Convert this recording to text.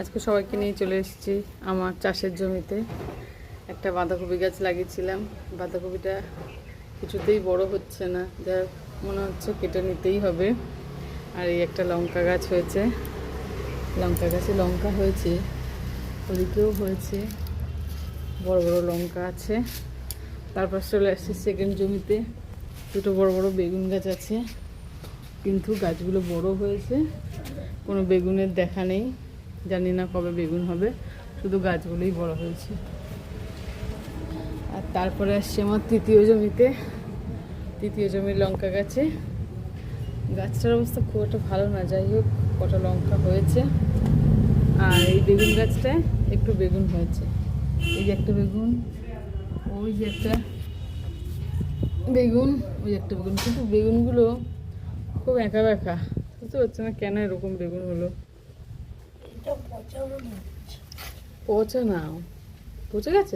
আজকে সবাইকে নিয়ে চলে এসেছি আমার চাষের জমিতে। একটা বাঁধাকপি গাছ লাগিয়েছিলাম। বাঁধাকপিটা কিছুতেই বড় হচ্ছে না, যা মনে হচ্ছে কেটে নিতেই হবে। আর এই একটা লঙ্কা গাছ হয়েছে, লঙ্কা গাছে লঙ্কা হয়েছে, ওদিকেও হয়েছে, বড় বড় লঙ্কা আছে। তারপর চলে আসছি সেকেন্ড জমিতে, দুটো বড় বড় বেগুন গাছ আছে, কিন্তু গাছগুলো বড় হয়েছে, কোনো বেগুনের দেখা নেই। জানি না কবে বেগুন হবে, শুধু গাছগুলোই বড় হয়েছে। আর তারপরে আসছে আমার তৃতীয় জমিতে, তৃতীয় জমির লঙ্কা গাছে। গাছটার অবস্থা খুব একটা ভালো না, যাই হোক কটা লঙ্কা হয়েছে। আর এই বেগুন গাছটায় একটু বেগুন হয়েছে, এই যে একটা বেগুন, ওই যে একটা বেগুন, ওই একটা বেগুন, কিন্তু বেগুনগুলো খুব একা একা, বুঝতে পারছি না কেন এরকম বেগুন হলো। পচা না, পচে গেছে।